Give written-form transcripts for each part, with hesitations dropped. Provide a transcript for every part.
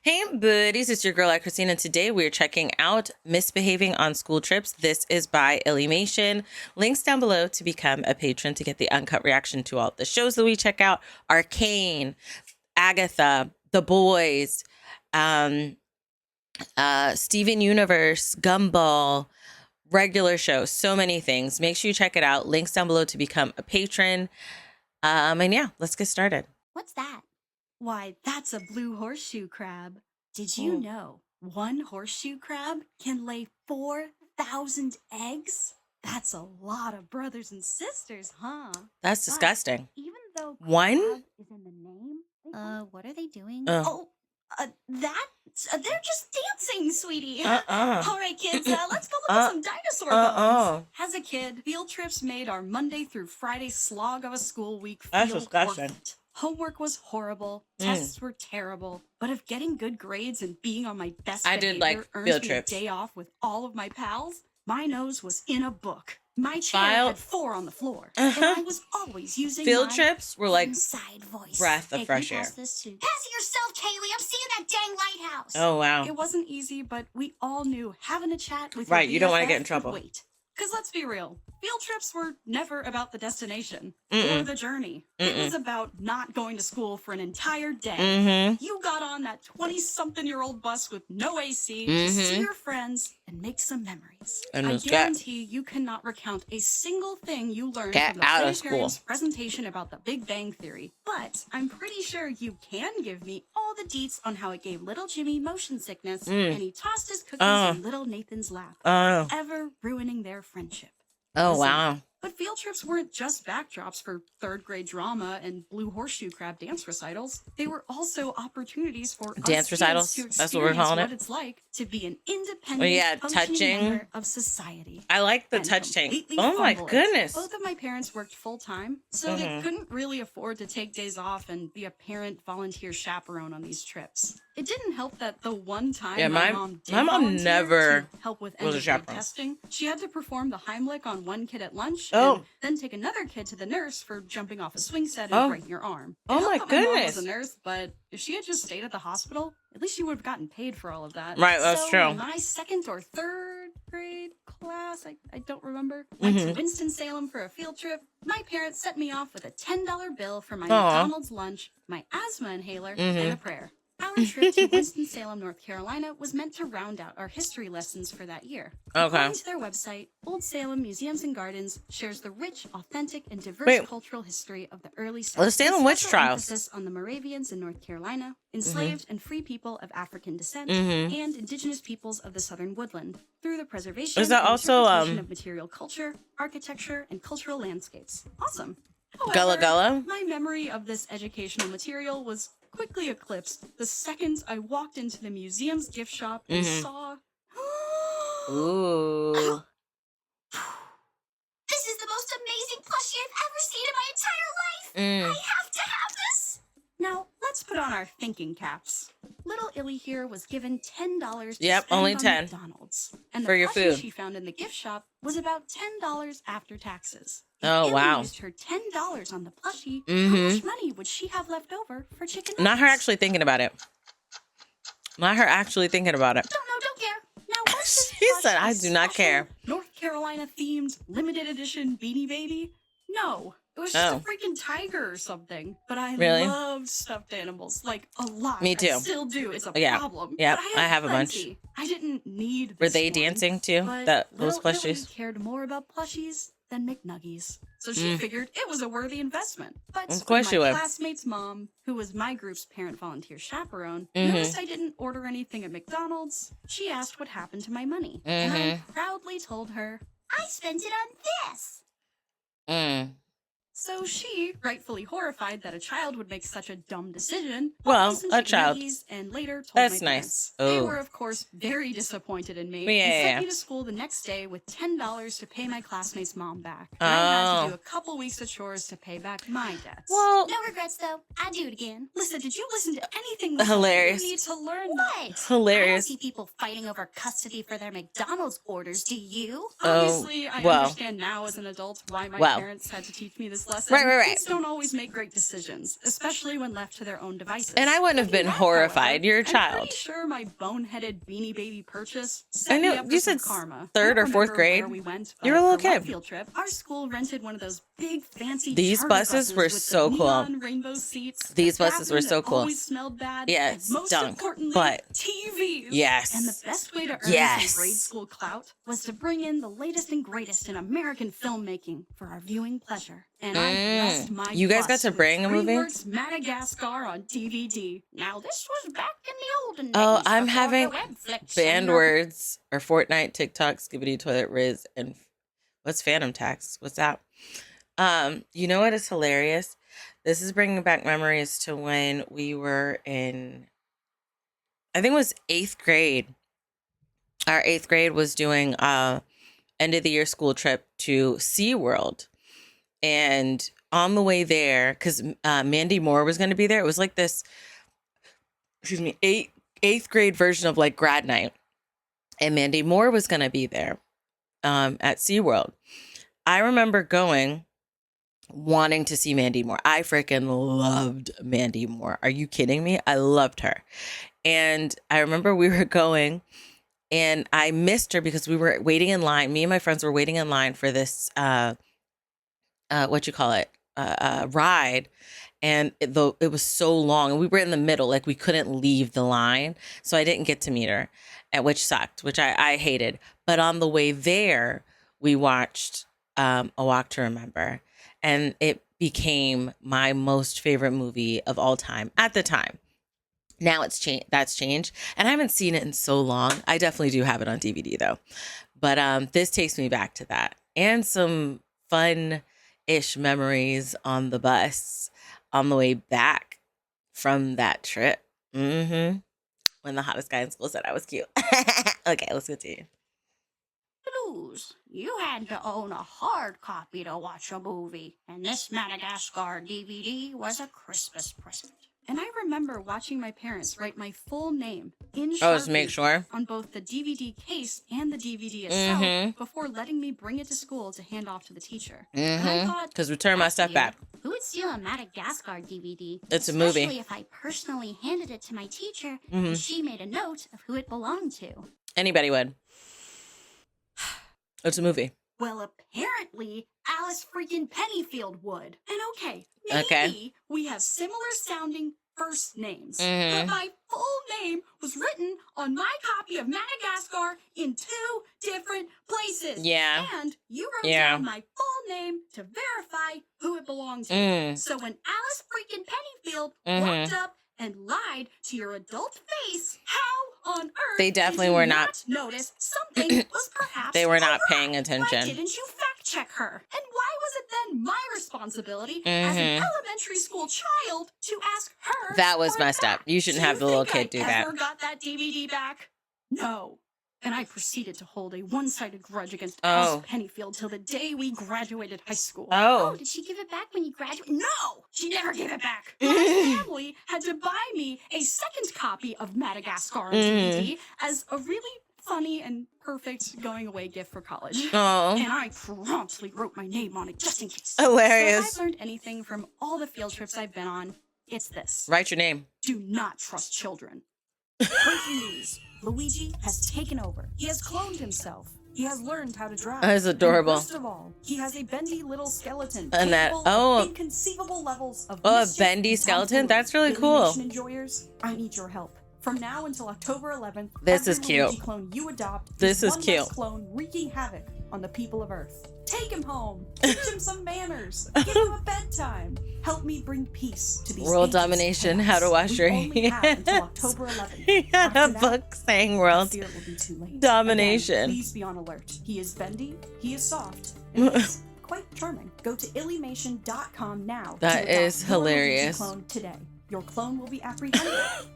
Hey buddies, it's your girl AyChristene, and today we're checking out Misbehaving on School Trips. This is by Illymation. Links down below to become a patron to get the uncut reaction to all the shows that we check out. Arcane, Agatha, The Boys, Steven Universe, Gumball, regular shows, so many things. Make sure you check it out. Links down below to become a patron. And yeah, let's get started. What's that? Why, that's a blue horseshoe crab. Did you know one horseshoe crab can lay 4,000 eggs? That's a lot of brothers and sisters, huh? That's disgusting. Even though one is in the name, what are they doing? They're just dancing, sweetie. All right, kids, let's go look at some dinosaur bones. As a kid, field trips made our Monday through Friday slog of a school week feel worth it. Homework was horrible, tests were terrible, but if getting good grades and being on my best behavior earns me a day off with all of my pals, my nose was in a book. My chair had 4 on the floor, and I was always using field trips were like inside voice. Breath of fresh air. Pass it yourself, Kaylee. I'm seeing that dang lighthouse. Oh, wow. It wasn't easy, but we all knew having a chat with you don't want to get in trouble. Wait. Because let's be real, field trips were never about the destination or the journey. It was about not going to school for an entire day. You got on that 20-something-year-old bus with no AC to see your friends and make some memories. And I guarantee you cannot recount a single thing you learned from the planetarium's presentation about the Big Bang Theory. But I'm pretty sure you can give me all the deets on how it gave little Jimmy motion sickness and he tossed his cookies in little Nathan's lap, ever ruining their friendship. Wow. But field trips weren't just backdrops for third-grade drama and blue horseshoe crab dance recitals. They were also opportunities for dance recitals. That's what we're calling it. What it's like to be an independent, functioning member of society. I like the touching. Oh my goodness! Both of my parents worked full-time, so they couldn't really afford to take days off and be a parent volunteer chaperone on these trips. It didn't help that the one time my mom never help with end-of-grade testing, she had to perform the Heimlich on one kid at lunch. And then take another kid to the nurse for jumping off a swing set and breaking your arm. Oh my goodness! My mom was a nurse, but if she had just stayed at the hospital, at least she would have gotten paid for all of that. Right, that's true. In my 2nd or 3rd grade class, I don't remember, went to Winston-Salem for a field trip. My parents sent me off with a $10 bill for my McDonald's lunch, my asthma inhaler, and a prayer. Our trip to Winston-Salem, North Carolina was meant to round out our history lessons for that year. According to their website, Old Salem Museums and Gardens shares the rich, authentic, and diverse cultural history of the early South. The Salem witch trials. Emphasis on the Moravians in North Carolina, enslaved and free people of African descent, and indigenous peoples of the southern woodland, through the preservation and interpretation of material culture, architecture, and cultural landscapes. Awesome. However, Gullah Gullah? My memory of this educational material was quickly eclipsed the second I walked into the museum's gift shop and saw... Ooh. This is the most amazing plushie I've ever seen in my entire life! I have to have this! Now, let's put on our thinking caps. Little Illy here was given $10 to spend only on 10 McDonald's. And for the your plushie food she found in the gift shop was about $10 after taxes. Oh, Illy wow. used her $10 on the plushie. How much money would she have left over for chicken nuggets? Not her actually thinking about it. Not her actually thinking about it. Don't care. Now, what's She said, I do not care. North Carolina themed limited edition Beanie Baby? No. It was just a freaking tiger or something. But I loved stuffed animals, like a lot. Me too. I still do. It's a problem. Yeah, I have a bunch. I didn't need this Were they one, dancing too? Those plushies? Cared more about plushies than McNuggies. So she figured it was a worthy investment. But of course when my classmate's mom, who was my group's parent volunteer chaperone, noticed I didn't order anything at McDonald's, she asked what happened to my money. And I proudly told her, I spent it on this. So she, rightfully horrified that a child would make such a dumb decision, a child, and later told that's my nice. parents. They were, of course, very disappointed in me and sent me to school the next day with $10 to pay my classmate's mom back. And I had to do a couple weeks of chores to pay back my debts. Well, no regrets though. I'd do it again. Lisa, did you listen to anything? Hilarious. You need to learn what? Hilarious. I don't see people fighting over custody for their McDonald's orders. Do you? Obviously, I understand now as an adult why my parents had to teach me this lesson. Right. Kids don't always make great decisions, especially when left to their own devices. And I wouldn't have been horrified. You're a child. I'm pretty sure my boneheaded Beanie Baby purchase I set me know up for you some said karma. third I or don't fourth remember grade. where we went, You were a but little for one kid. field trip, our school rented one of those big fancy These charter buses were with so the cool. neon rainbow seats. These the buses were bathroom so that cool. Always smelled bad. Yeah, and most stunk, importantly, but TVs. yes. And the best way to earn Yes. some grade school clout was to bring in the latest and greatest in American filmmaking for our viewing pleasure. And I blessed my You guys got plus to with bring a movie? DreamWorks Madagascar on DVD. Now this was back in the olden days. Oh, I'm before having the Webflix banned and your- words or Fortnite, TikTok, Skibbity Toilet Riz, and what's Phantom Tax? What's that? You know what is hilarious? This is bringing back memories to when we were in, I think it was 8th grade. Our 8th grade was doing end of the year school trip to SeaWorld. And on the way there, because Mandy Moore was going to be there, it was like this, 8th grade version of like grad night. And Mandy Moore was going to be there at SeaWorld. I remember going, wanting to see Mandy Moore. I freaking loved Mandy Moore. Are you kidding me? I loved her. And I remember we were going and I missed her because we were waiting in line. Me and my friends were waiting in line for this, ride. And it was so long and we were in the middle, like we couldn't leave the line. So I didn't get to meet her, which sucked, which I hated. But on the way there, we watched A Walk to Remember. And it became my most favorite movie of all time at the time. Now it's changed. That's changed. And I haven't seen it in so long. I definitely do have it on DVD though. But this takes me back to that. And some fun-ish memories on the bus on the way back from that trip. When the hottest guy in school said I was cute. Okay, let's continue. You had to own a hard copy to watch a movie, and this Madagascar DVD was a Christmas present. And I remember watching my parents write my full name in Sharpie to make sure on both the DVD case and the DVD itself before letting me bring it to school to hand off to the teacher. And I thought, because return my stuff back. who would steal a Madagascar DVD? It's a movie. Especially if I personally handed it to my teacher and she made a note of who it belonged to. Anybody would. It's a movie. Well, apparently, Alice freaking Pennyfield would. And maybe we have similar sounding first names. But my full name was written on my copy of Madagascar in 2 different places. Yeah. And you wrote down my full name to verify who it belonged to. So when Alice freaking Pennyfield walked up and lied to your adult face, how on earth They definitely did you were not notice something was perhaps They were not awry? paying attention. Why didn't you fact check her? And why was it then my responsibility as an elementary school child to ask her? That was for messed up. You shouldn't Do have the little think kid do I that. ever got that DVD back? No. And I proceeded to hold a one-sided grudge against Alice Pennyfield till the day we graduated high school. Oh. Did she give it back when you graduated? No! She never gave it back. My family had to buy me a second copy of Madagascar on DVD as a really funny and perfect going-away gift for college. Oh. And I promptly wrote my name on it just in case. Hilarious. So if I've learned anything from all the field trips I've been on, it's this. Write your name. Do not trust children. Breaking news. Luigi has taken over. He has cloned himself. He has learned how to drive. That is adorable. And first of all, he has a bendy little skeleton. And that- capable of inconceivable levels of a mischief bendy and skeleton? tomfoolery. That's really cool. Illymation enjoyers, I need your help. From now until October 11th, This every is cute. Luigi clone you adopt This is one cute. less clone wreaking havoc on the people of Earth. Take him home. Teach him some manners. Give him a bedtime. Help me bring peace to these World ancient domination, chaos. how to wash your We only have until hands. October 11th. He had a After that, book saying I world fear it will be too late. domination. Again, please be on alert. He is bendy, he is soft, and he is quite charming. Go to illymation.com now. That to adopt is your Luigi hilarious. Clone today. Your clone will be apprehended,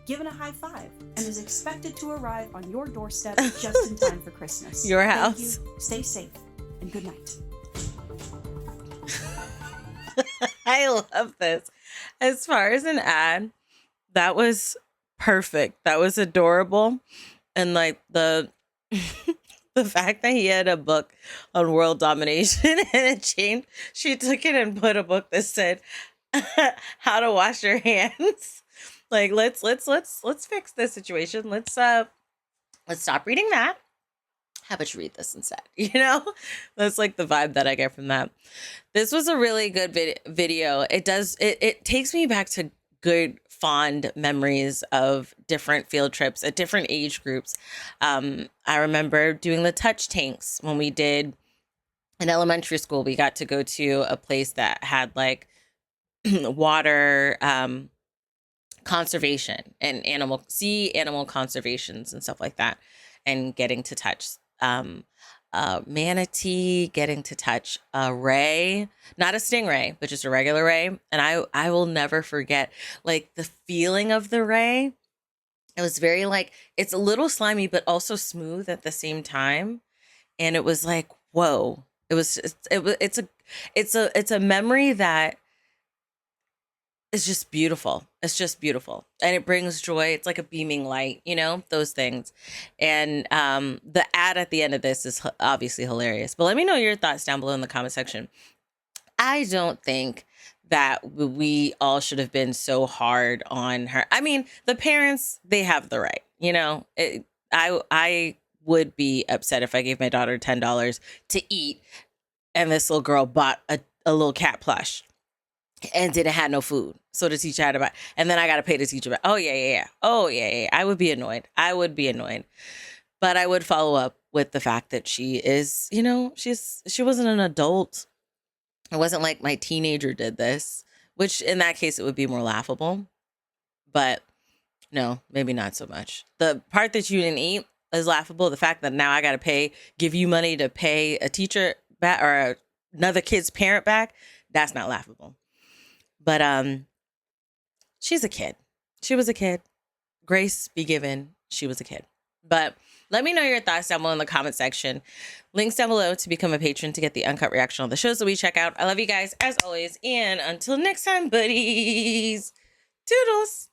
given a high five, and is expected to arrive on your doorstep just in time for Christmas. Your Thank house. you, stay safe, and good night. I love this. As far as an ad, that was perfect. That was adorable. And like the the fact that he had a book on world domination and it changed. She took it and put a book that said how to wash your hands. Like, let's fix this situation. Let's stop reading that. How about you read this instead? You know, that's like the vibe that I get from that. This was a really good video. It takes me back to good, fond memories of different field trips at different age groups. I remember doing the touch tanks when we did in elementary school. We got to go to a place that had like water conservation and animal conservations and stuff like that, and getting to touch manatee, getting to touch a ray, not a stingray, but just a regular ray. And I will never forget like the feeling of the ray. It was very like, it's a little slimy, but also smooth at the same time. And it was like, whoa, it's a memory that is just beautiful. It's just beautiful. And it brings joy. It's like a beaming light, you know, those things. And the ad at the end of this is obviously hilarious. But let me know your thoughts down below in the comment section. I don't think that we all should have been so hard on her. I mean, the parents, they have the right, you know. I would be upset if I gave my daughter $10 to eat and this little girl bought a little cat plush and didn't have no food. So the teacher had to buy, and then I got to pay the teacher back. Oh yeah. Oh yeah. I would be annoyed. But I would follow up with the fact that she is, you know, she wasn't an adult. It wasn't like my teenager did this, which in that case, it would be more laughable. But no, maybe not so much. The part that you didn't eat is laughable. The fact that now I got to give you money to pay a teacher back or another kid's parent back, that's not laughable. But she's a kid. She was a kid. Grace be given. She was a kid. But let me know your thoughts down below in the comment section. Links down below to become a patron to get the uncut reaction on the shows that we check out. I love you guys as always. And until next time, buddies. Toodles.